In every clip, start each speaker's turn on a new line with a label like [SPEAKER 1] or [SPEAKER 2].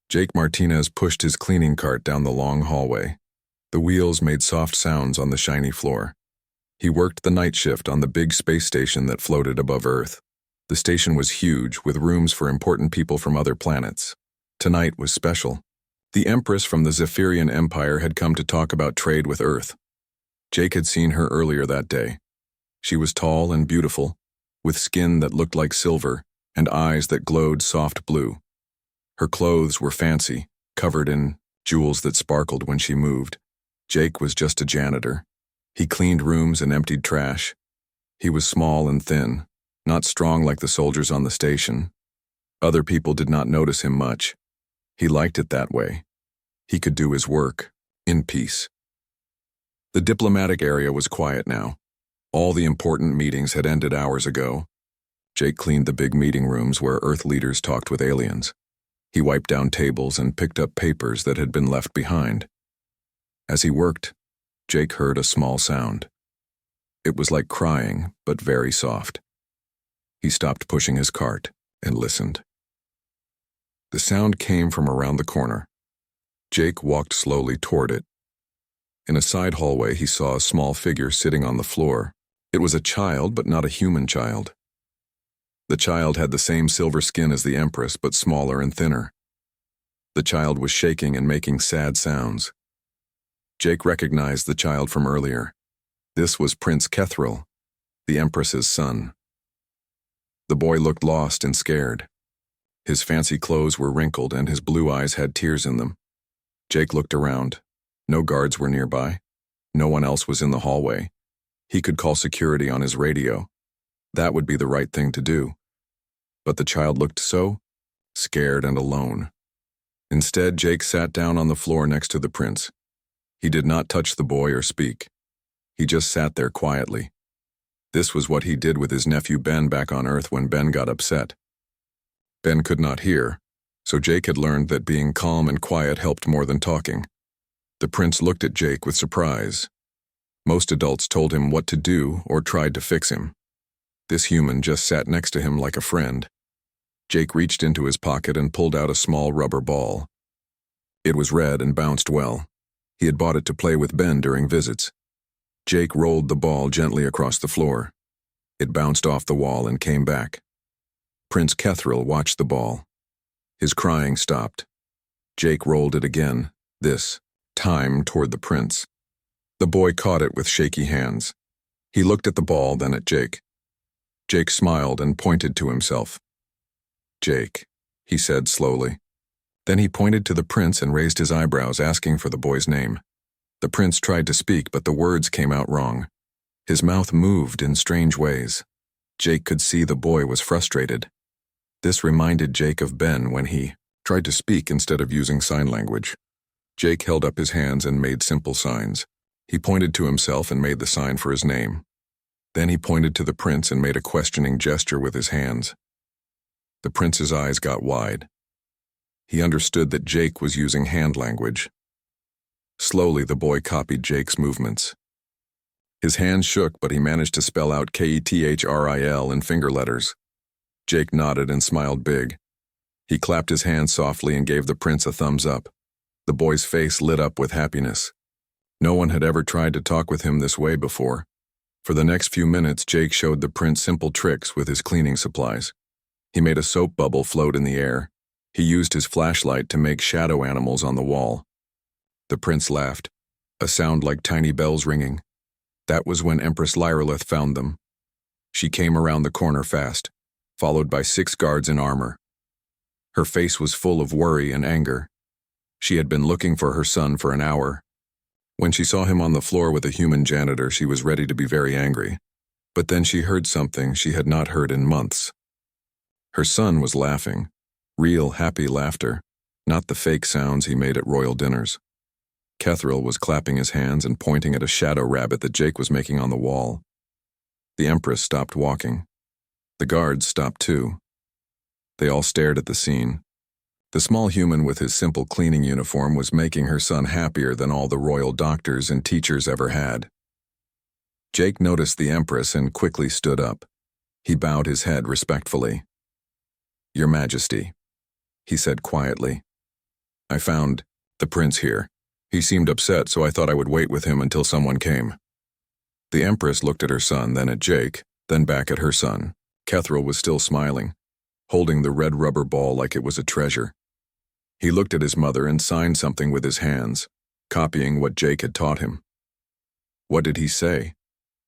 [SPEAKER 1] Jake Martinez pushed his cleaning cart down the long hallway. The wheels made soft sounds on the shiny floor. He worked the night shift on the big space station that floated above Earth. The station was huge, with rooms for important people from other planets. Tonight was special. The Empress from the Zephyrian Empire had come to talk about trade with Earth. Jake had seen her earlier that day. She was tall and beautiful, with skin that looked like silver and eyes that glowed soft blue. Her clothes were fancy, covered in jewels that sparkled when she moved. Jake was just a janitor. He cleaned rooms and emptied trash. He was small and thin, not strong like the soldiers on the station. Other people did not notice him much. He liked it that way. He could do his work, in peace. The diplomatic area was quiet now. All the important meetings had ended hours ago. Jake cleaned the big meeting rooms where Earth leaders talked with aliens. He wiped down tables and picked up papers that had been left behind. As he worked, Jake heard a small sound. It was like crying, but very soft. He stopped pushing his cart and listened. The sound came from around the corner. Jake walked slowly toward it. In a side hallway, he saw a small figure sitting on the floor. It was a child, but not a human child. The child had the same silver skin as the Empress, but smaller and thinner. The child was shaking and making sad sounds. Jake recognized the child from earlier. This was Prince Kethril, the Empress's son. The boy looked lost and scared. His fancy clothes were wrinkled and his blue eyes had tears in them. Jake looked around. No guards were nearby. No one else was in the hallway. He could call security on his radio. That would be the right thing to do. But the child looked so scared and alone. Instead, Jake sat down on the floor next to the prince. He did not touch the boy or speak. He just sat there quietly. This was what he did with his nephew Ben back on Earth when Ben got upset. Ben could not hear, so Jake had learned that being calm and quiet helped more than talking. The prince looked at Jake with surprise. Most adults told him what to do or tried to fix him. This human just sat next to him like a friend. Jake reached into his pocket and pulled out a small rubber ball. It was red and bounced well. He had bought it to play with Ben during visits. Jake rolled the ball gently across the floor. It bounced off the wall and came back. Prince Kethril watched the ball. His crying stopped. Jake rolled it again, this time toward the prince. The boy caught it with shaky hands. He looked at the ball, then at Jake. Jake smiled and pointed to himself. "Jake," he said slowly. Then he pointed to the prince and raised his eyebrows, asking for the boy's name. The prince tried to speak, but the words came out wrong. His mouth moved in strange ways. Jake could see the boy was frustrated. This reminded Jake of Ben when he tried to speak instead of using sign language. Jake held up his hands and made simple signs. He pointed to himself and made the sign for his name. Then he pointed to the prince and made a questioning gesture with his hands. The prince's eyes got wide. He understood that Jake was using hand language. Slowly, the boy copied Jake's movements. His hands shook, but he managed to spell out Kethril in finger letters. Jake nodded and smiled big. He clapped his hands softly and gave the prince a thumbs up. The boy's face lit up with happiness. No one had ever tried to talk with him this way before. For the next few minutes, Jake showed the prince simple tricks with his cleaning supplies. He made a soap bubble float in the air. He used his flashlight to make shadow animals on the wall. The prince laughed, a sound like tiny bells ringing. That was when Empress Lyrolith found them. She came around the corner fast, followed by 6 guards in armor. Her face was full of worry and anger. She had been looking for her son for an hour. When she saw him on the floor with a human janitor, she was ready to be very angry. But then she heard something she had not heard in months. Her son was laughing, real happy laughter, not the fake sounds he made at royal dinners. Kethril was clapping his hands and pointing at a shadow rabbit that Jake was making on the wall. The Empress stopped walking. The guards stopped too. They all stared at the scene. The small human with his simple cleaning uniform was making her son happier than all the royal doctors and teachers ever had. Jake noticed the Empress and quickly stood up. He bowed his head respectfully. "Your Majesty," he said quietly. I found the prince here. He seemed upset, so I thought I would wait with him until someone came." The Empress looked at her son, then at Jake, then back at her son. Kethril was still smiling, holding the red rubber ball like it was a treasure. He looked at his mother and signed something with his hands, copying what Jake had taught him. "What did he say?"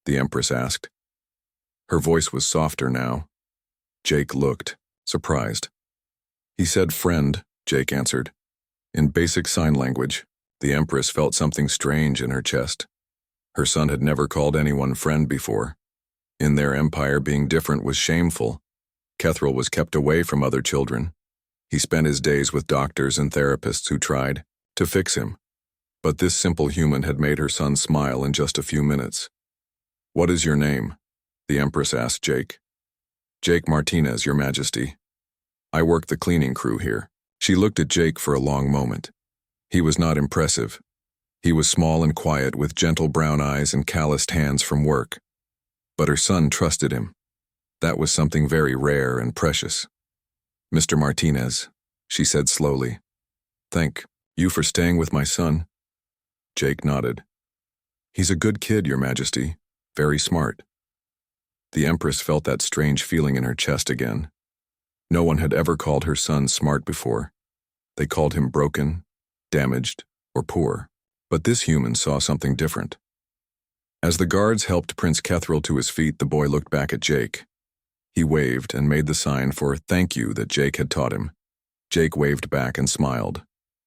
[SPEAKER 1] the Empress asked. Her voice was softer now. Jake looked, surprised. "He said friend," Jake answered. In basic sign language, the Empress felt something strange in her chest. Her son had never called anyone friend before. In their empire, being different was shameful. Kethril was kept away from other children. He spent his days with doctors and therapists who tried to fix him. But this simple human had made her son smile in just a few minutes. "What is your name?" the Empress asked Jake. "Jake Martinez, Your Majesty. I work the cleaning crew here." She looked at Jake for a long moment. He was not impressive. He was small and quiet, with gentle brown eyes and calloused hands from work. But her son trusted him. That was something very rare and precious. "Mr. Martinez," she said slowly. "Thank you for staying with my son." Jake nodded. "He's a good kid, Your Majesty. Very smart." The Empress felt that strange feeling in her chest again. No one had ever called her son smart before. They called him broken, damaged, or poor. But this human saw something different. As the guards helped Prince Kethril to his feet, the boy looked back at Jake. He waved and made the sign for thank you that Jake had taught him. Jake waved back and smiled.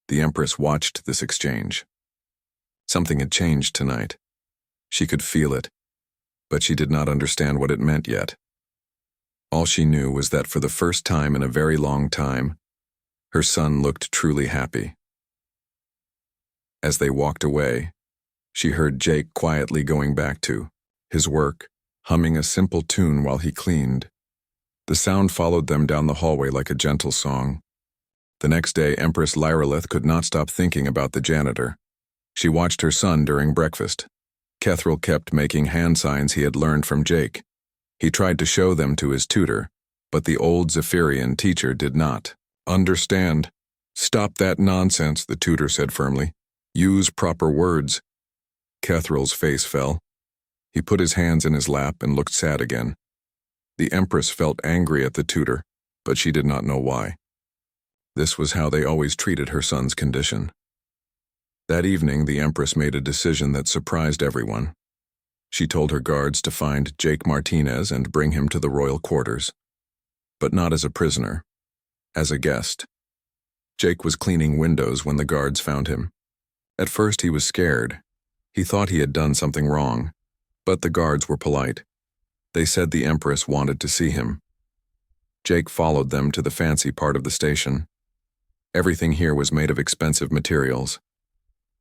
[SPEAKER 1] The Empress watched this exchange. Something had changed tonight. She could feel it, but she did not understand what it meant yet. All she knew was that for the first time in a very long time, her son looked truly happy. As they walked away, she heard Jake quietly going back to his work, humming a simple tune while he cleaned. The sound followed them down the hallway like a gentle song. The next day, Empress Lyralith could not stop thinking about the janitor. She watched her son during breakfast. Kethril kept making hand signs he had learned from Jake. He tried to show them to his tutor, but the old Zephyrian teacher did not understand. "Stop that nonsense," the tutor said firmly. "Use proper words." Kethril's face fell. He put his hands in his lap and looked sad again. The Empress felt angry at the tutor, but she did not know why. This was how they always treated her son's condition. That evening, the Empress made a decision that surprised everyone. She told her guards to find Jake Martinez and bring him to the royal quarters. But not as a prisoner, as a guest. Jake was cleaning windows when the guards found him. At first he was scared. He thought he had done something wrong, but the guards were polite. They said the Empress wanted to see him. Jake followed them to the fancy part of the station. Everything here was made of expensive materials.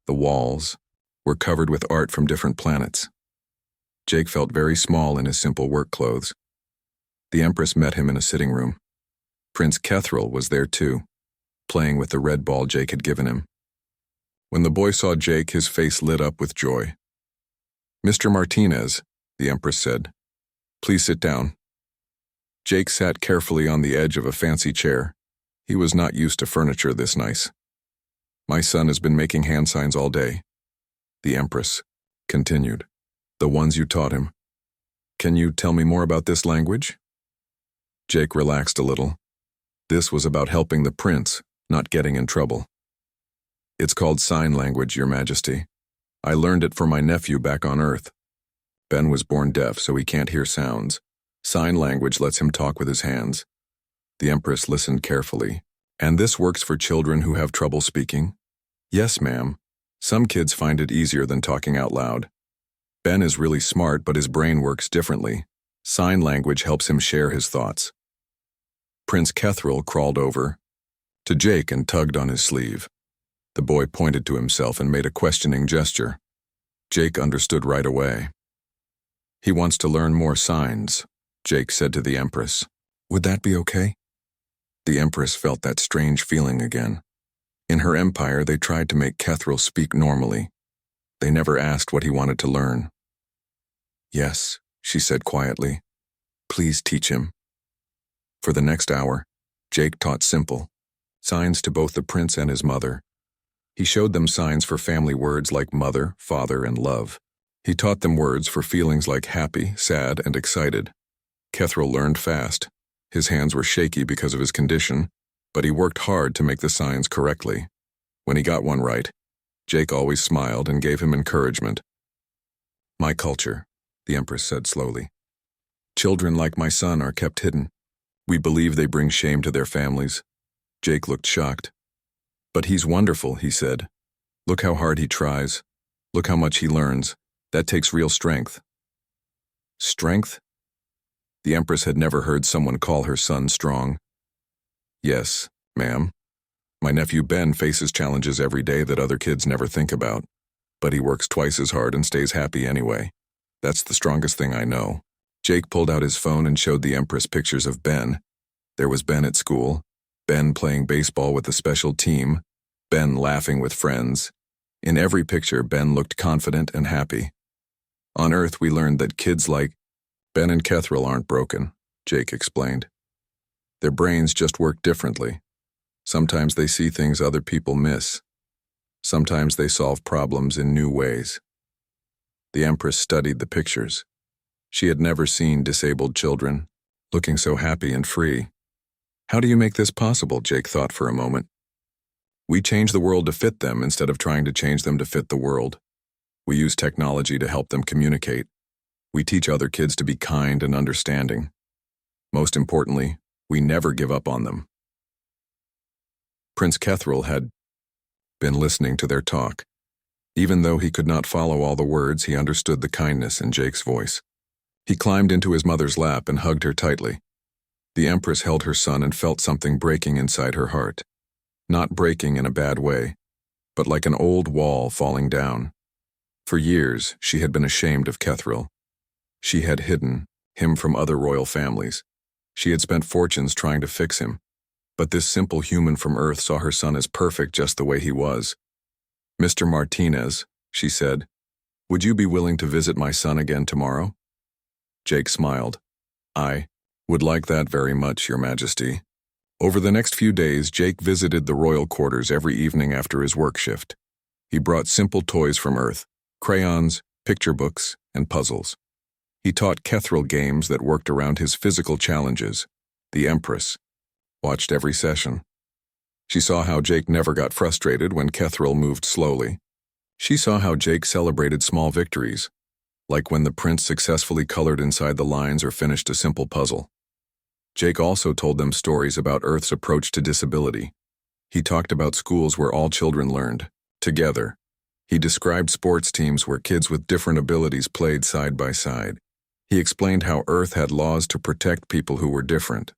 [SPEAKER 1] The walls were covered with art from different planets. Jake felt very small in his simple work clothes. The Empress met him in a sitting room. Prince Kethril was there too, playing with the red ball Jake had given him. When the boy saw Jake, his face lit up with joy. "Mr. Martinez," the Empress said, "please sit down." Jake sat carefully on the edge of a fancy chair. He was not used to furniture this nice. "My son has been making hand signs all day," the Empress continued. "The ones you taught him. Can you tell me more about this language?" Jake relaxed a little. This was about helping the prince, not getting in trouble. "It's called sign language, Your Majesty. I learned it for my nephew back on Earth. Ben was born deaf, so he can't hear sounds. Sign language lets him talk with his hands." The Empress listened carefully. "And this works for children who have trouble speaking?" "Yes, ma'am. Some kids find it easier than talking out loud. Ben is really smart, but his brain works differently. Sign language helps him share his thoughts." Prince Kethril crawled over to Jake and tugged on his sleeve. The boy pointed to himself and made a questioning gesture. Jake understood right away. "He wants to learn more signs," Jake said to the Empress. "Would that be okay?" The Empress felt that strange feeling again. In her empire, they tried to make Kethril speak normally. They never asked what he wanted to learn. "Yes," she said quietly. "Please teach him." For the next hour, Jake taught simple, signs to both the prince and his mother. He showed them signs for family words like mother, father, and love. He taught them words for feelings like happy, sad, and excited. Kethriel learned fast. His hands were shaky because of his condition, but he worked hard to make the signs correctly. When he got one right, Jake always smiled and gave him encouragement. "My culture," the Empress said slowly. "Children like my son are kept hidden. We believe they bring shame to their families." Jake looked shocked. "But he's wonderful," he said. "Look how hard he tries. Look how much he learns. That takes real strength." Strength? The Empress had never heard someone call her son strong. "Yes, ma'am. My nephew Ben faces challenges every day that other kids never think about, but he works twice as hard and stays happy anyway. That's the strongest thing I know." Jake pulled out his phone and showed the Empress pictures of Ben. There was Ben at school, Ben playing baseball with a special team, Ben laughing with friends. In every picture, Ben looked confident and happy. On Earth, we learned that kids like Ben and Kethriel aren't broken, Jake explained. Their brains just work differently. Sometimes they see things other people miss. Sometimes they solve problems in new ways. The Empress studied the pictures. She had never seen disabled children, looking so happy and free. How do you make this possible? Jake thought for a moment. We change the world to fit them instead of trying to change them to fit the world. We use technology to help them communicate. We teach other kids to be kind and understanding. Most importantly, we never give up on them. Prince Kethriel had been listening to their talk. Even though he could not follow all the words, he understood the kindness in Jake's voice. He climbed into his mother's lap and hugged her tightly. The Empress held her son and felt something breaking inside her heart. Not breaking in a bad way, but like an old wall falling down. For years, she had been ashamed of Kethriel. She had hidden him from other royal families. She had spent fortunes trying to fix him. But this simple human from Earth saw her son as perfect just the way he was. "Mr. Martinez," she said, "would you be willing to visit my son again tomorrow?" Jake smiled. "I would like that very much, Your Majesty." Over the next few days, Jake visited the royal quarters every evening after his work shift. He brought simple toys from Earth, crayons, picture books, and puzzles. He taught Kethriel games that worked around his physical challenges. The Empress watched every session. She saw how Jake never got frustrated when Kethriel moved slowly. She saw how Jake celebrated small victories, like when the prince successfully colored inside the lines or finished a simple puzzle. Jake also told them stories about Earth's approach to disability. He talked about schools where all children learned, together. He described sports teams where kids with different abilities played side by side. He explained how Earth had laws to protect people who were different.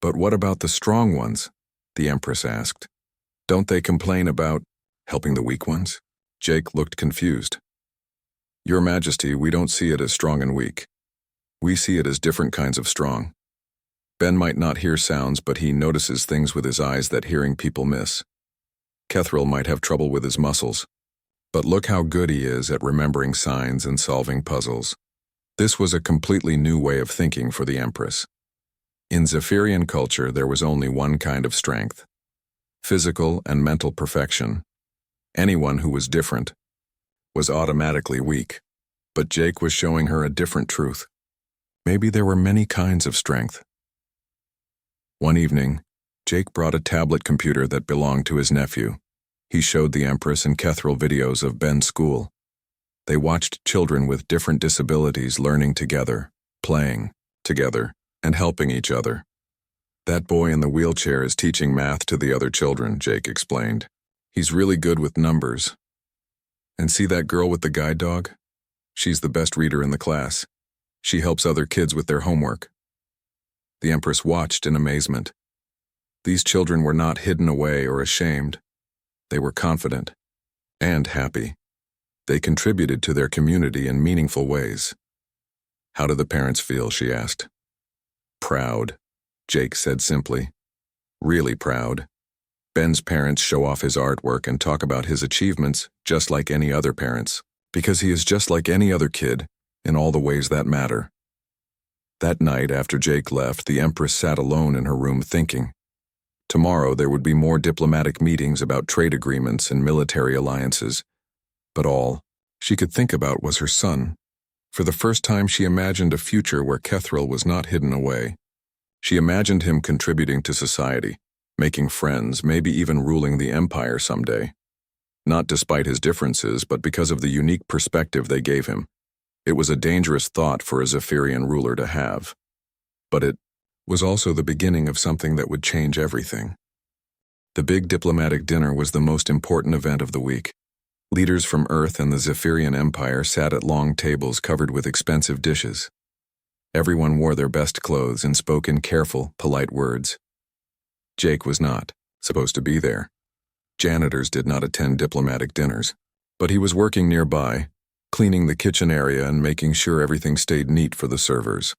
[SPEAKER 1] "But what about the strong ones?" the Empress asked. "Don't they complain about helping the weak ones?" Jake looked confused. "Your Majesty, we don't see it as strong and weak. We see it as different kinds of strong. Ben might not hear sounds, but he notices things with his eyes that hearing people miss. Kethriel might have trouble with his muscles, but look how good he is at remembering signs and solving puzzles." This was a completely new way of thinking for the Empress. In Zephyrian culture, there was only one kind of strength: physical and mental perfection. Anyone who was different was automatically weak. But Jake was showing her a different truth. Maybe there were many kinds of strength. One evening, Jake brought a tablet computer that belonged to his nephew. He showed the Empress and Kethriel videos of Ben's school. They watched children with different disabilities learning together, playing together, and helping each other. "That boy in the wheelchair is teaching math to the other children," Jake explained. "He's really good with numbers. And see that girl with the guide dog? She's the best reader in the class. She helps other kids with their homework." The Empress watched in amazement. These children were not hidden away or ashamed. They were confident and happy. They contributed to their community in meaningful ways. "How do the parents feel?" she asked. "Proud," Jake said simply. "Really proud. Ben's parents show off his artwork and talk about his achievements just like any other parents, because he is just like any other kid in all the ways that matter." That night, after Jake left, the Empress sat alone in her room thinking. Tomorrow there would be more diplomatic meetings about trade agreements and military alliances. But all she could think about was her son. For the first time she imagined a future where Kethril was not hidden away. She imagined him contributing to society, making friends, maybe even ruling the Empire someday. Not despite his differences, but because of the unique perspective they gave him. It was a dangerous thought for a Zephyrian ruler to have. But it was also the beginning of something that would change everything. The big diplomatic dinner was the most important event of the week. Leaders from Earth and the Zephyrian Empire sat at long tables covered with expensive dishes. Everyone wore their best clothes and spoke in careful, polite words. Jake was not supposed to be there. Janitors did not attend diplomatic dinners, but he was working nearby, cleaning the kitchen area and making sure everything stayed neat for the servers.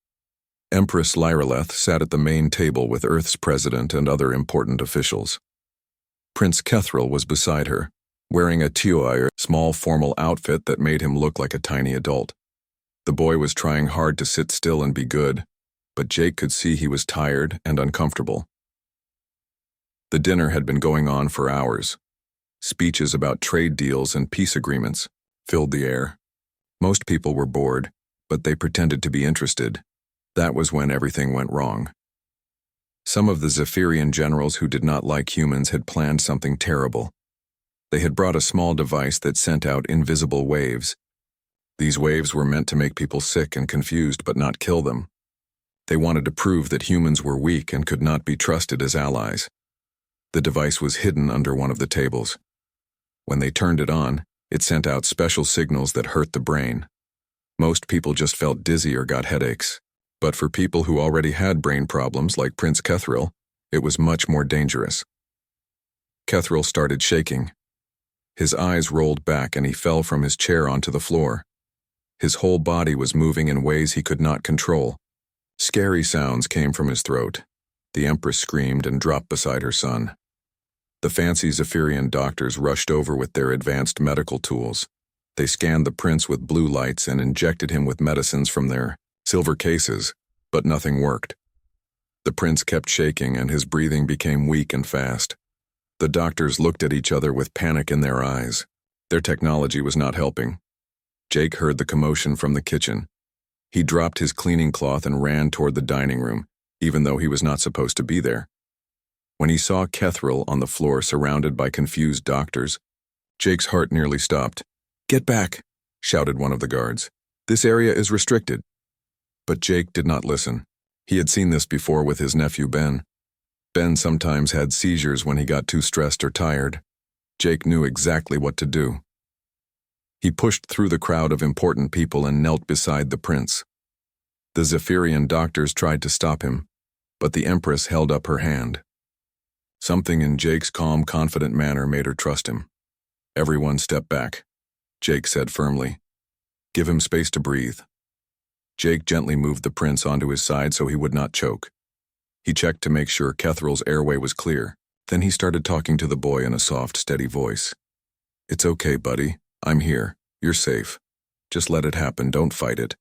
[SPEAKER 1] Empress Lyreleth sat at the main table with Earth's president and other important officials. Prince Kethril was beside her, wearing a tioi, or small formal outfit that made him look like a tiny adult. The boy was trying hard to sit still and be good, but Jake could see he was tired and uncomfortable. The dinner had been going on for hours. Speeches about trade deals and peace agreements filled the air. Most people were bored, but they pretended to be interested. That was when everything went wrong. Some of the Zephyrian generals who did not like humans had planned something terrible. They had brought a small device that sent out invisible waves. These waves were meant to make people sick and confused but not kill them. They wanted to prove that humans were weak and could not be trusted as allies. The device was hidden under one of the tables. When they turned it on, it sent out special signals that hurt the brain. Most people just felt dizzy or got headaches. But for people who already had brain problems like Prince Kethril, it was much more dangerous. Kethril started shaking. His eyes rolled back and he fell from his chair onto the floor. His whole body was moving in ways he could not control. Scary sounds came from his throat. The Empress screamed and dropped beside her son. The fancy Zephyrian doctors rushed over with their advanced medical tools. They scanned the prince with blue lights and injected him with medicines from their silver cases, but nothing worked. The prince kept shaking and his breathing became weak and fast. The doctors looked at each other with panic in their eyes. Their technology was not helping. Jake heard the commotion from the kitchen. He dropped his cleaning cloth and ran toward the dining room, even though he was not supposed to be there. When he saw Kethril on the floor surrounded by confused doctors, Jake's heart nearly stopped. "Get back," shouted one of the guards. "This area is restricted." But Jake did not listen. He had seen this before with his nephew Ben. Ben sometimes had seizures when he got too stressed or tired. Jake knew exactly what to do. He pushed through the crowd of important people and knelt beside the prince. The Zephyrian doctors tried to stop him, but the Empress held up her hand. Something in Jake's calm, confident manner made her trust him. "Everyone step back," Jake said firmly. "Give him space to breathe." Jake gently moved the prince onto his side so he would not choke. He checked to make sure Kethril's airway was clear. Then he started talking to the boy in a soft, steady voice. "It's okay, buddy. I'm here. You're safe. Just let it happen. Don't fight it.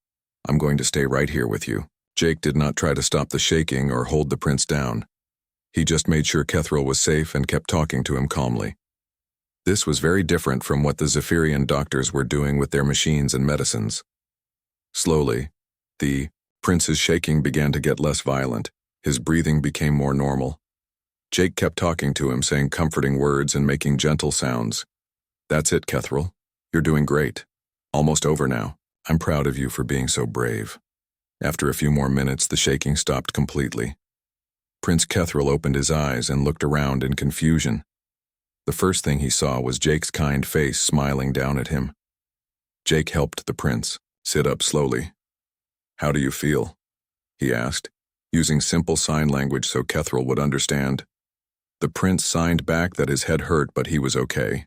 [SPEAKER 1] I'm going to stay right here with you." Jake did not try to stop the shaking or hold the prince down. He just made sure Kethril was safe and kept talking to him calmly. This was very different from what the Zephyrian doctors were doing with their machines and medicines. Slowly, the prince's shaking began to get less violent. His breathing became more normal. Jake kept talking to him, saying comforting words and making gentle sounds. "That's it, Kethril. You're doing great. Almost over now. I'm proud of you for being so brave." After a few more minutes, the shaking stopped completely. Prince Kethril opened his eyes and looked around in confusion. The first thing he saw was Jake's kind face smiling down at him. Jake helped the prince sit up slowly. "How do you feel?" he asked, using simple sign language so Kethril would understand. The prince signed back that his head hurt, but he was okay.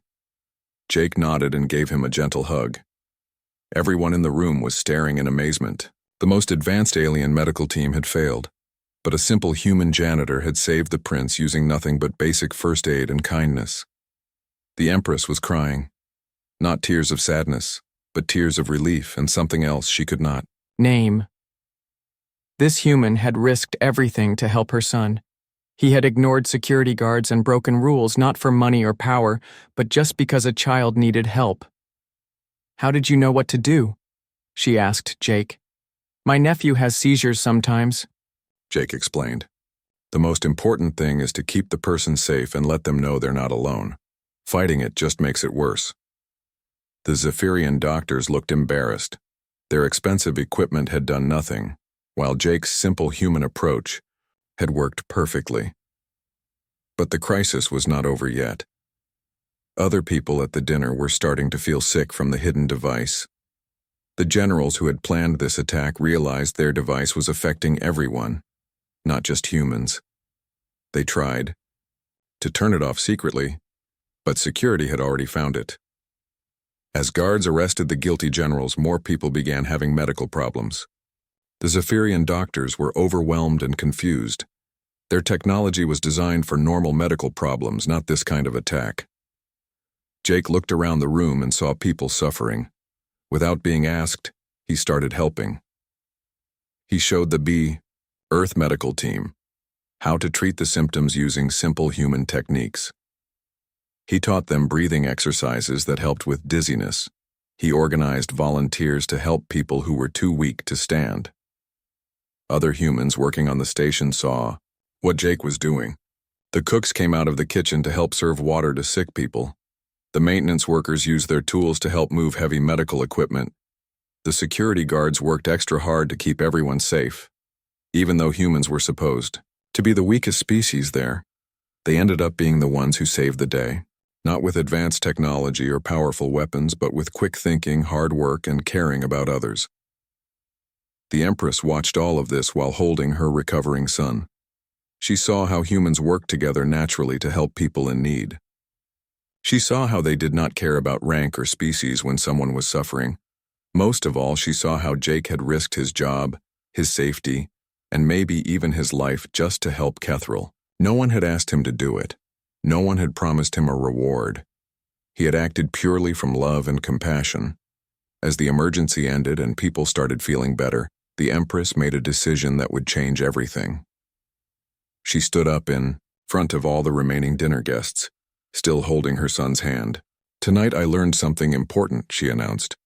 [SPEAKER 1] Jake nodded and gave him a gentle hug. Everyone in the room was staring in amazement. The most advanced alien medical team had failed, but a simple human janitor had saved the prince using nothing but basic first aid and kindness. The Empress was crying. Not tears of sadness, but tears of relief and something else she could not
[SPEAKER 2] name. This human had risked everything to help her son. He had ignored security guards and broken rules not for money or power, but just because a child needed help. "How did you know what to do?" she asked Jake. "My nephew has seizures sometimes,"
[SPEAKER 1] Jake explained. "The most important thing is to keep the person safe and let them know they're not alone. Fighting it just makes it worse." The Zephyrian doctors looked embarrassed. Their expensive equipment had done nothing, while Jake's simple human approach had worked perfectly. But the crisis was not over yet. Other people at the dinner were starting to feel sick from the hidden device. The generals who had planned this attack realized their device was affecting everyone, not just humans. They tried to turn it off secretly, but security had already found it. As guards arrested the guilty generals, more people began having medical problems. The Zephyrian doctors were overwhelmed and confused. Their technology was designed for normal medical problems, not this kind of attack. Jake looked around the room and saw people suffering. Without being asked, he started helping. He showed the Earth medical team how to treat the symptoms using simple human techniques. He taught them breathing exercises that helped with dizziness. He organized volunteers to help people who were too weak to stand. Other humans working on the station saw what Jake was doing. The cooks came out of the kitchen to help serve water to sick people. The maintenance workers used their tools to help move heavy medical equipment. The security guards worked extra hard to keep everyone safe. Even though humans were supposed to be the weakest species there, they ended up being the ones who saved the day. Not with advanced technology or powerful weapons, but with quick thinking, hard work, and caring about others. The Empress watched all of this while holding her recovering son. She saw how humans worked together naturally to help people in need. She saw how they did not care about rank or species when someone was suffering. Most of all, she saw how Jake had risked his job, his safety, and maybe even his life just to help Kethril. No one had asked him to do it. No one had promised him a reward. He had acted purely from love and compassion. As the emergency ended and people started feeling better, the Empress made a decision that would change everything. She stood up in front of all the remaining dinner guests, still holding her son's hand. "Tonight I learned something important," she announced.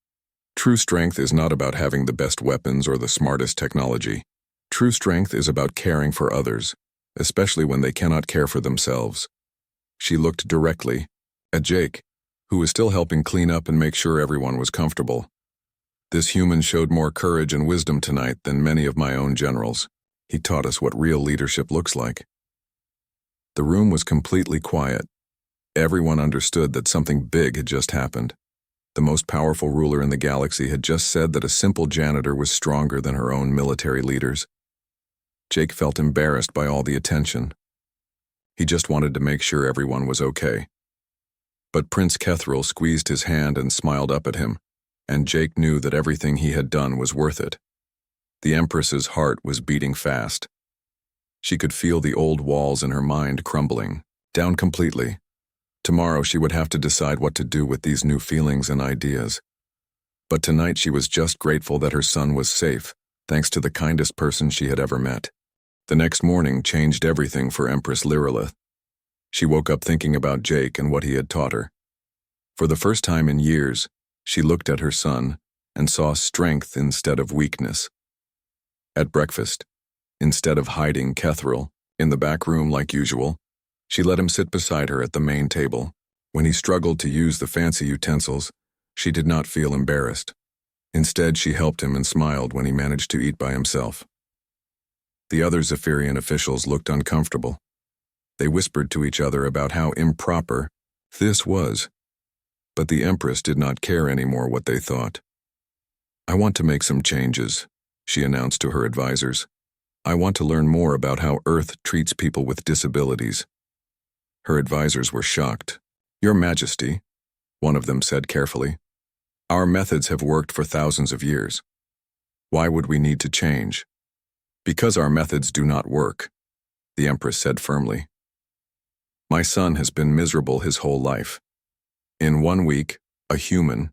[SPEAKER 1] "True strength is not about having the best weapons or the smartest technology. True strength is about caring for others, especially when they cannot care for themselves." She looked directly at Jake, who was still helping clean up and make sure everyone was comfortable. "This human showed more courage and wisdom tonight than many of my own generals. He taught us what real leadership looks like." The room was completely quiet. Everyone understood that something big had just happened. The most powerful ruler in the galaxy had just said that a simple janitor was stronger than her own military leaders. Jake felt embarrassed by all the attention. He just wanted to make sure everyone was okay. But Prince Kethril squeezed his hand and smiled up at him, and Jake knew that everything he had done was worth it. The Empress's heart was beating fast. She could feel the old walls in her mind crumbling down completely. Tomorrow she would have to decide what to do with these new feelings and ideas. But tonight she was just grateful that her son was safe, thanks to the kindest person she had ever met. The next morning changed everything for Empress Lyrillith. She woke up thinking about Jake and what he had taught her. For the first time in years, she looked at her son and saw strength instead of weakness. At breakfast, instead of hiding Kethril in the back room like usual, she let him sit beside her at the main table. When he struggled to use the fancy utensils, she did not feel embarrassed. Instead, she helped him and smiled when he managed to eat by himself. The other Zephyrian officials looked uncomfortable. They whispered to each other about how improper this was. But the Empress did not care anymore what they thought. "I want to make some changes," she announced to her advisors. "I want to learn more about how Earth treats people with disabilities." Her advisors were shocked. "Your Majesty," one of them said carefully, "our methods have worked for thousands of years. Why would we need to change?" "Because our methods do not work," the Empress said firmly. "My son has been miserable his whole life. In 1 week, a human,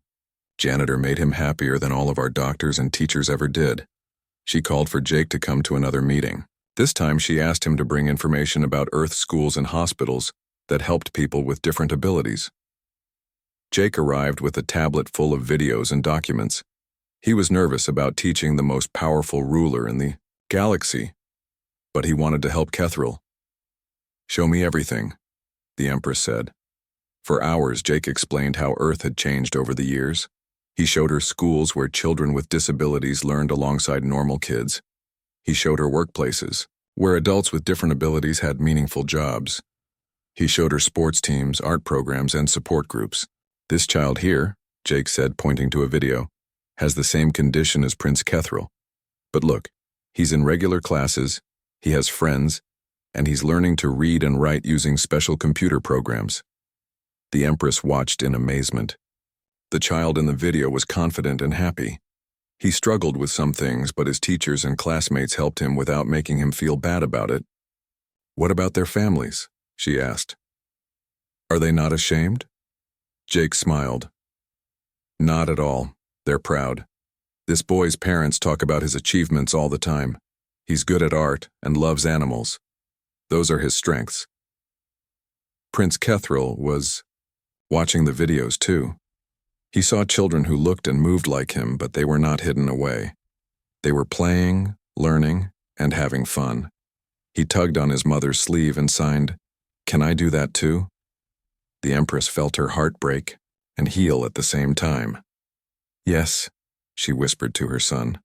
[SPEAKER 1] Janitor, made him happier than all of our doctors and teachers ever did." She called for Jake to come to another meeting. This time she asked him to bring information about Earth schools and hospitals that helped people with different abilities. Jake arrived with a tablet full of videos and documents. He was nervous about teaching the most powerful ruler in the galaxy, but he wanted to help Kethril. "Show me everything," the Empress said. For hours, Jake explained how Earth had changed over the years. He showed her schools where children with disabilities learned alongside normal kids. He showed her workplaces, where adults with different abilities had meaningful jobs. He showed her sports teams, art programs, and support groups. "This child here," Jake said, pointing to a video, "has the same condition as Prince Kethril. But look, he's in regular classes, he has friends, and he's learning to read and write using special computer programs." The Empress watched in amazement. The child in the video was confident and happy. He struggled with some things, but his teachers and classmates helped him without making him feel bad about it. "What about their families?" she asked. "Are they not ashamed?" Jake smiled. "Not at all. They're proud. This boy's parents talk about his achievements all the time. He's good at art and loves animals. Those are his strengths." Prince Kethril was watching the videos too. He saw children who looked and moved like him, but they were not hidden away. They were playing, learning, and having fun. He tugged on his mother's sleeve and signed, "Can I do that too?" The Empress felt her heart break and heal at the same time. "Yes," she whispered to her son.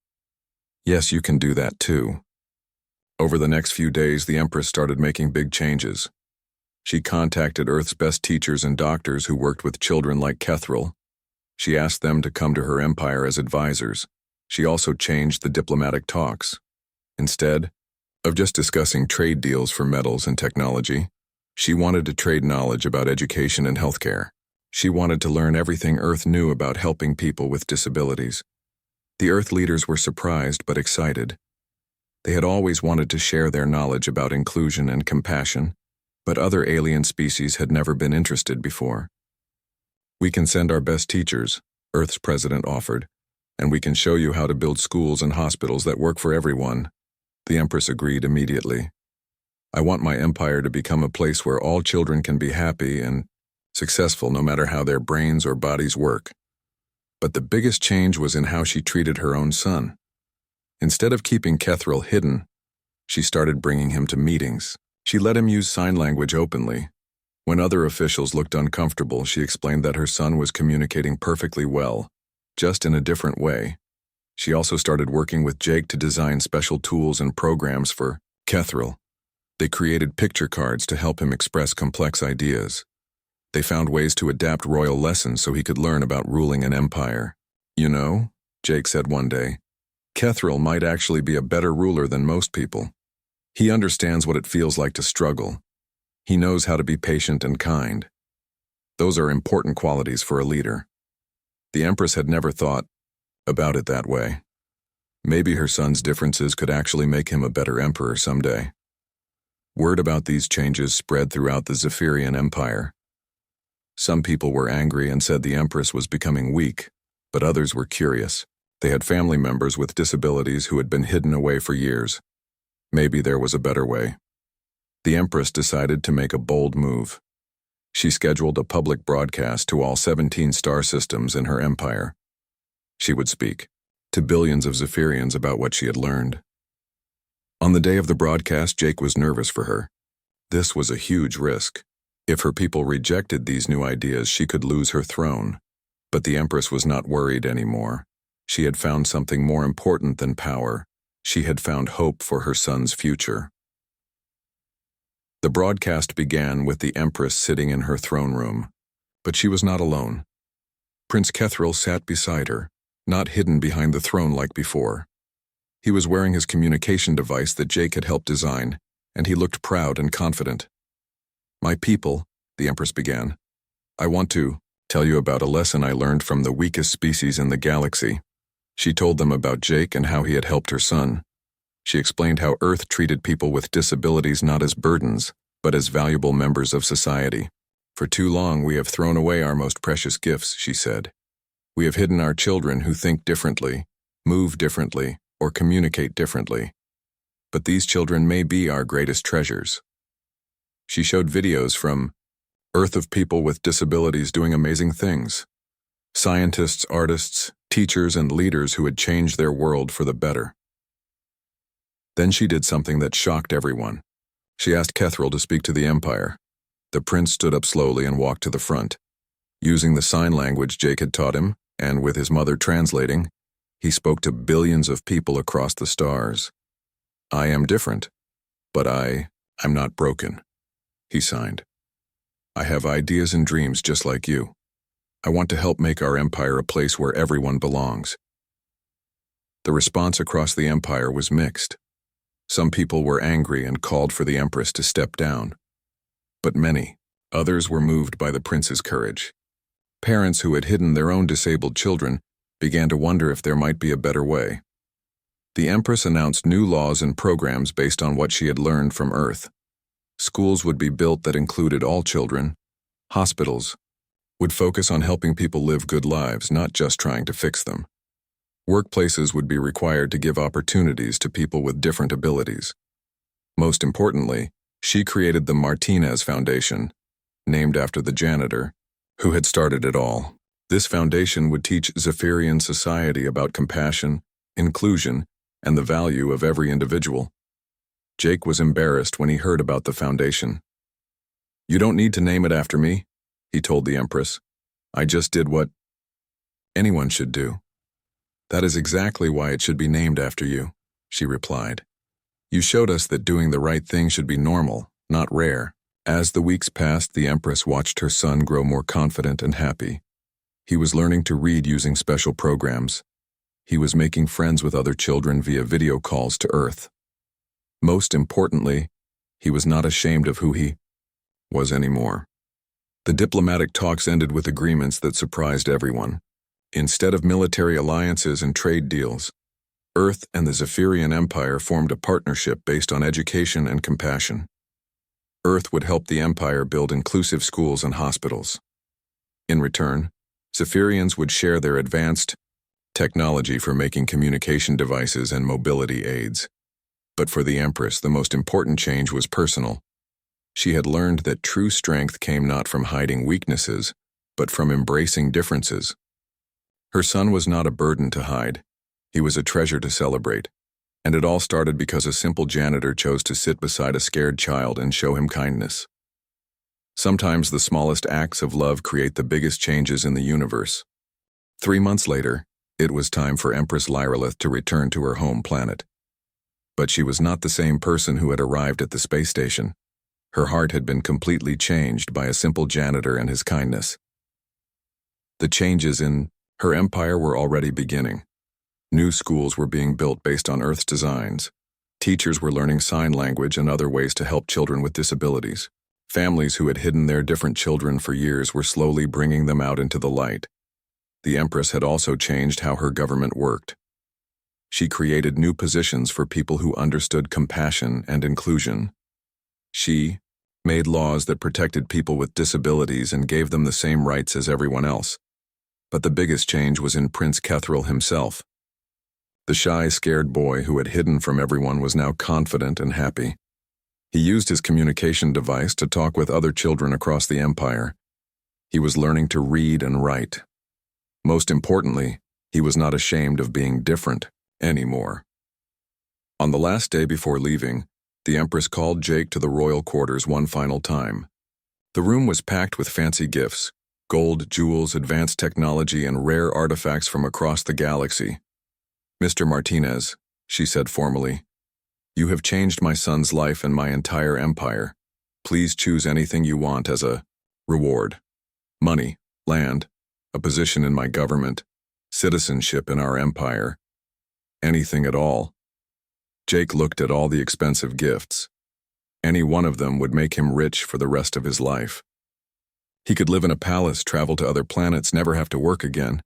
[SPEAKER 1] "Yes, you can do that too." Over the next few days, the Empress started making big changes. She contacted Earth's best teachers and doctors who worked with children like Kethril. She asked them to come to her empire as advisors. She also changed the diplomatic talks. Instead of just discussing trade deals for metals and technology, she wanted to trade knowledge about education and healthcare. She wanted to learn everything Earth knew about helping people with disabilities. The Earth leaders were surprised but excited. They had always wanted to share their knowledge about inclusion and compassion, but other alien species had never been interested before. "We can send our best teachers," Earth's president offered, "and we can show you how to build schools and hospitals that work for everyone." The Empress agreed immediately. "I want my empire to become a place where all children can be happy and successful no matter how their brains or bodies work." But the biggest change was in how she treated her own son. Instead of keeping Kethril hidden, she started bringing him to meetings. She let him use sign language openly. When other officials looked uncomfortable, she explained that her son was communicating perfectly well, just in a different way. She also started working with Jake to design special tools and programs for Kethril. They created picture cards to help him express complex ideas. They found ways to adapt royal lessons so he could learn about ruling an empire. "You know," Jake said one day, "Kethril might actually be a better ruler than most people. He understands what it feels like to struggle. He knows how to be patient and kind. Those are important qualities for a leader." The Empress had never thought about it that way. Maybe her son's differences could actually make him a better emperor someday. Word about these changes spread throughout the Zephyrian Empire. Some people were angry and said the Empress was becoming weak, but others were curious. They had family members with disabilities who had been hidden away for years. Maybe there was a better way. The Empress decided to make a bold move. She scheduled a public broadcast to all 17 star systems in her empire. She would speak to billions of Zephyrians about what she had learned. On the day of the broadcast, Jake was nervous for her. This was a huge risk. If her people rejected these new ideas, she could lose her throne. But the Empress was not worried anymore. She had found something more important than power. She had found hope for her son's future. The broadcast began with the Empress sitting in her throne room, but she was not alone. Prince Kethril sat beside her, not hidden behind the throne like before. He was wearing his communication device that Jake had helped design, and he looked proud and confident. "My people," the Empress began, "I want to tell you about a lesson I learned from the weakest species in the galaxy." She told them about Jake and how he had helped her son. She explained how Earth treated people with disabilities not as burdens, but as valuable members of society. "For too long we have thrown away our most precious gifts," she said. "We have hidden our children who think differently, move differently, or communicate differently. but these children may be our greatest treasures. She showed videos from Earth of people with disabilities doing amazing things. Scientists, artists, teachers, and leaders who had changed their world for the better. Then she did something that shocked everyone. She asked Kethril to speak to the Empire. The prince stood up slowly and walked to the front. Using the sign language Jake had taught him, and with his mother translating, he spoke to billions of people across the stars. I am different, but I'm not broken, he signed. I have ideas and dreams just like you. I want to help make our empire a place where everyone belongs. The response across the empire was mixed. Some people were angry and called for the Empress to step down. But many, others were moved by the prince's courage. Parents who had hidden their own disabled children began to wonder if there might be a better way. The Empress announced new laws and programs based on what she had learned from Earth. Schools would be built that included all children. Hospitals would focus on helping people live good lives, not just trying to fix them. Workplaces would be required to give opportunities to people with different abilities. Most importantly, she created the Martinez Foundation, named after the janitor, who had started it all. This foundation would teach Zephyrian society about compassion, inclusion, and the value of every individual. Jake was embarrassed when he heard about the foundation. You don't need to name it after me, he told the Empress. I just did what anyone should do. That is exactly why it should be named after you, she replied. You showed us that doing the right thing should be normal, not rare. As the weeks passed, the Empress watched her son grow more confident and happy. He was learning to read using special programs. He was making friends with other children via video calls to Earth. Most importantly, he was not ashamed of who he was anymore. The diplomatic talks ended with agreements that surprised everyone. Instead of military alliances and trade deals, Earth and the Zephyrian Empire formed a partnership based on education and compassion. Earth would help the Empire build inclusive schools and hospitals. In return, Zephyrians would share their advanced technology for making communication devices and mobility aids. But for the Empress, the most important change was personal. She had learned that true strength came not from hiding weaknesses, but from embracing differences. Her son was not a burden to hide. He was a treasure to celebrate. And it all started because a simple janitor chose to sit beside a scared child and show him kindness. Sometimes the smallest acts of love create the biggest changes in the universe. 3 months later, it was time for Empress Lyrolith to return to her home planet. But she was not the same person who had arrived at the space station. Her heart had been completely changed by a simple janitor and his kindness. The changes in her empire were already beginning. New schools were being built based on Earth's designs. Teachers were learning sign language and other ways to help children with disabilities. Families who had hidden their different children for years were slowly bringing them out into the light. The Empress had also changed how her government worked. She created new positions for people who understood compassion and inclusion. She made laws that protected people with disabilities and gave them the same rights as everyone else. But the biggest change was in Prince Kethril himself. The shy, scared boy who had hidden from everyone was now confident and happy. He used his communication device to talk with other children across the empire. He was learning to read and write. Most importantly, he was not ashamed of being different anymore. On the last day before leaving, the Empress called Jake to the royal quarters one final time. The room was packed with fancy gifts, gold, jewels, advanced technology, and rare artifacts from across the galaxy. Mr. Martinez, she said formally, you have changed my son's life and my entire empire. Please choose anything you want as a reward. Money, land, a position in my government, citizenship in our empire. Anything at all. Jake looked at all the expensive gifts. Any one of them would make him rich for the rest of his life. He could live in a palace, travel to other planets, never have to work again.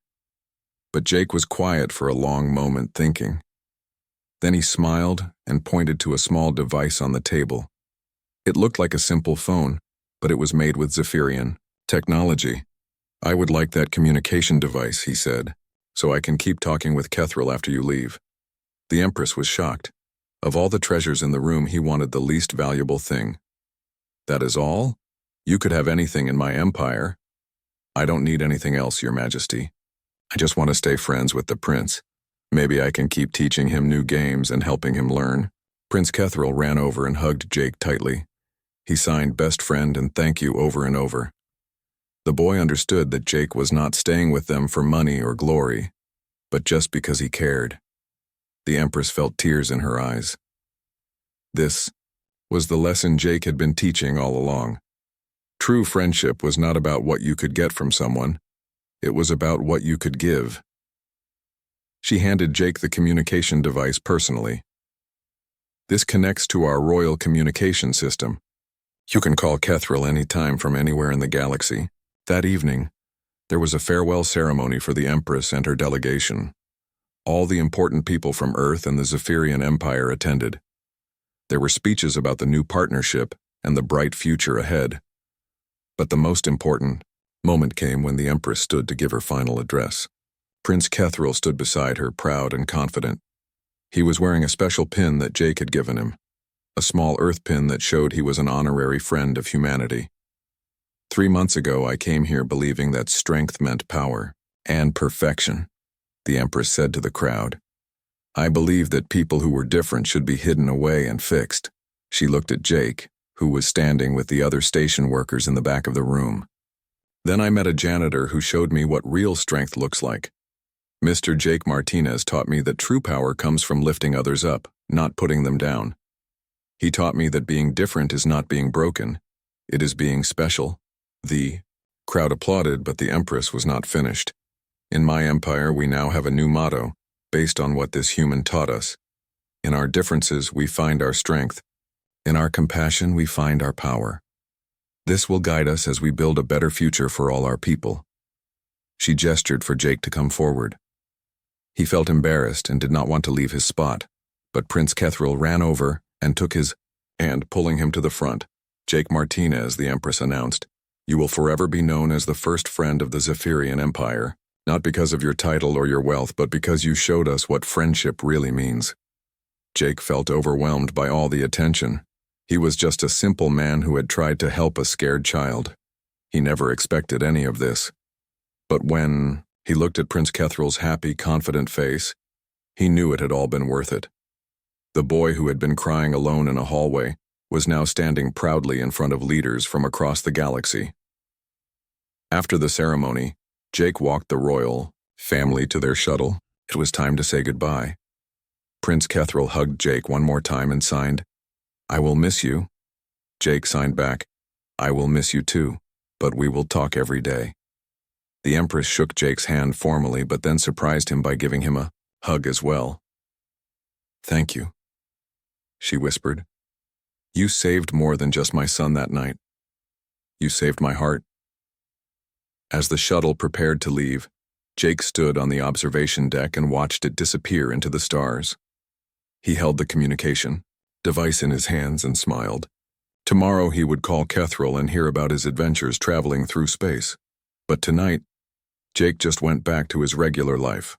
[SPEAKER 1] But Jake was quiet for a long moment, thinking. Then he smiled and pointed to a small device on the table. It looked like a simple phone, but it was made with Zephyrian technology. I would like that communication device, he said, so I can keep talking with Kethril after you leave. The Empress was shocked. Of all the treasures in the room, he wanted the least valuable thing. That is all? You could have anything in my empire. I don't need anything else, Your Majesty. I just want to stay friends with the prince. Maybe I can keep teaching him new games and helping him learn. Prince Kethril ran over and hugged Jake tightly. He signed best friend and thank you over and over. The boy understood that Jake was not staying with them for money or glory, but just because he cared. The Empress felt tears in her eyes. This was the lesson Jake had been teaching all along. True friendship was not about what you could get from someone. It was about what you could give. She handed Jake the communication device personally. This connects to our royal communication system. You can call Kethril any time from anywhere in the galaxy. That evening, there was a farewell ceremony for the Empress and her delegation. All the important people from Earth and the Zephyrian Empire attended. There were speeches about the new partnership and the bright future ahead. But the most important moment came when the Empress stood to give her final address. Prince Kethril stood beside her, proud and confident. He was wearing a special pin that Jake had given him, a small Earth pin that showed he was an honorary friend of humanity. 3 months ago, I came here believing that strength meant power and perfection, the Empress said to the crowd. I believed that people who were different should be hidden away and fixed. She looked at Jake, who was standing with the other station workers in the back of the room. Then I met a janitor who showed me what real strength looks like. Mr. Jake Martinez taught me that true power comes from lifting others up, not putting them down. He taught me that being different is not being broken. It is being special. The crowd applauded, but the Empress was not finished. In my empire, we now have a new motto, based on what this human taught us. In our differences, we find our strength. In our compassion, we find our power. This will guide us as we build a better future for all our people. She gestured for Jake to come forward. He felt embarrassed and did not want to leave his spot, but Prince Kethril ran over and took his hand, pulling him to the front. Jake Martinez, the Empress announced, you will forever be known as the first friend of the Zephyrian Empire, not because of your title or your wealth, but because you showed us what friendship really means. Jake felt overwhelmed by all the attention. He was just a simple man who had tried to help a scared child. He never expected any of this. But when he looked at Prince Kethril's happy, confident face, he knew it had all been worth it. The boy who had been crying alone in a hallway was now standing proudly in front of leaders from across the galaxy. After the ceremony, Jake walked the royal family to their shuttle. It was time to say goodbye. Prince Kethril hugged Jake one more time and signed, I will miss you. Jake signed back, I will miss you too, but we will talk every day. The Empress shook Jake's hand formally, but then surprised him by giving him a hug as well. Thank you, she whispered. You saved more than just my son that night. You saved my heart. As the shuttle prepared to leave, Jake stood on the observation deck and watched it disappear into the stars. He held the communication device in his hands and smiled. Tomorrow he would call Kethril and hear about his adventures traveling through space. But tonight, Jake just went back to his regular life.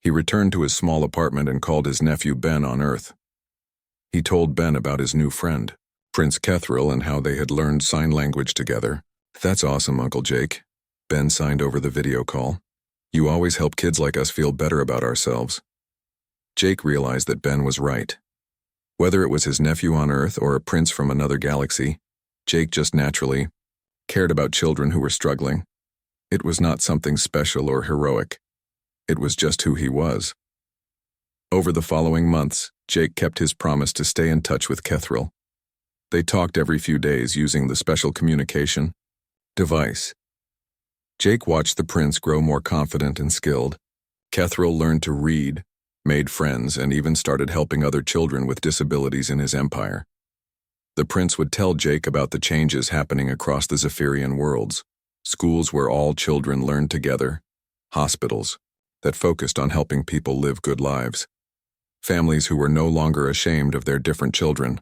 [SPEAKER 1] He returned to his small apartment and called his nephew Ben on Earth. He told Ben about his new friend, Prince Kethril, and how they had learned sign language together. That's awesome, Uncle Jake. Ben signed over the video call. You always help kids like us feel better about ourselves. Jake realized that Ben was right. Whether it was his nephew on Earth or a prince from another galaxy, Jake just naturally cared about children who were struggling. It was not something special or heroic. It was just who he was. Over the following months, Jake kept his promise to stay in touch with Kethril. They talked every few days using the special communication device. Jake watched the prince grow more confident and skilled. Kethril learned to read, made friends, and even started helping other children with disabilities in his empire. The prince would tell Jake about the changes happening across the Zephyrian worlds, schools where all children learned together, hospitals that focused on helping people live good lives, families who were no longer ashamed of their different children.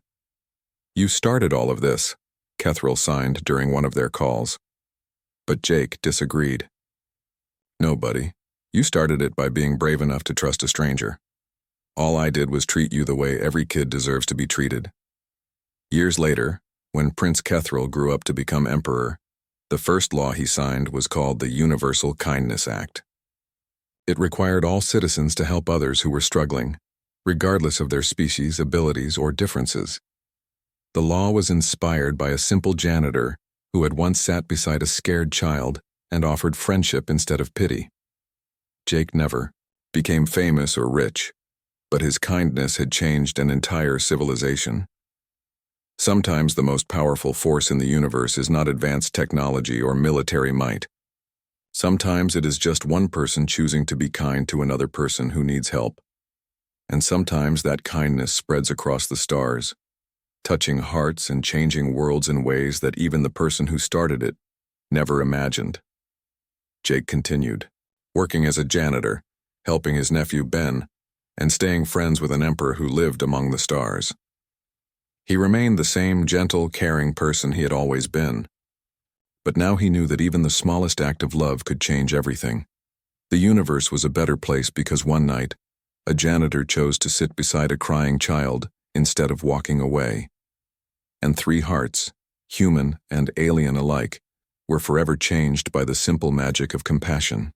[SPEAKER 1] You started all of this, Kethril signed during one of their calls. But Jake disagreed. No, buddy. You started it by being brave enough to trust a stranger. All I did was treat you the way every kid deserves to be treated." Years later, when Prince Kethril grew up to become emperor, the first law he signed was called the Universal Kindness Act. It required all citizens to help others who were struggling, regardless of their species, abilities, or differences. The law was inspired by a simple janitor who had once sat beside a scared child and offered friendship instead of pity. Jake never became famous or rich, but his kindness had changed an entire civilization. Sometimes the most powerful force in the universe is not advanced technology or military might. Sometimes it is just one person choosing to be kind to another person who needs help. And sometimes that kindness spreads across the stars, touching hearts and changing worlds in ways that even the person who started it never imagined. Jake continued, working as a janitor, helping his nephew Ben, and staying friends with an emperor who lived among the stars. He remained the same gentle, caring person he had always been. But now he knew that even the smallest act of love could change everything. The universe was a better place because one night, a janitor chose to sit beside a crying child instead of walking away. And 3 hearts, human and alien alike, were forever changed by the simple magic of compassion.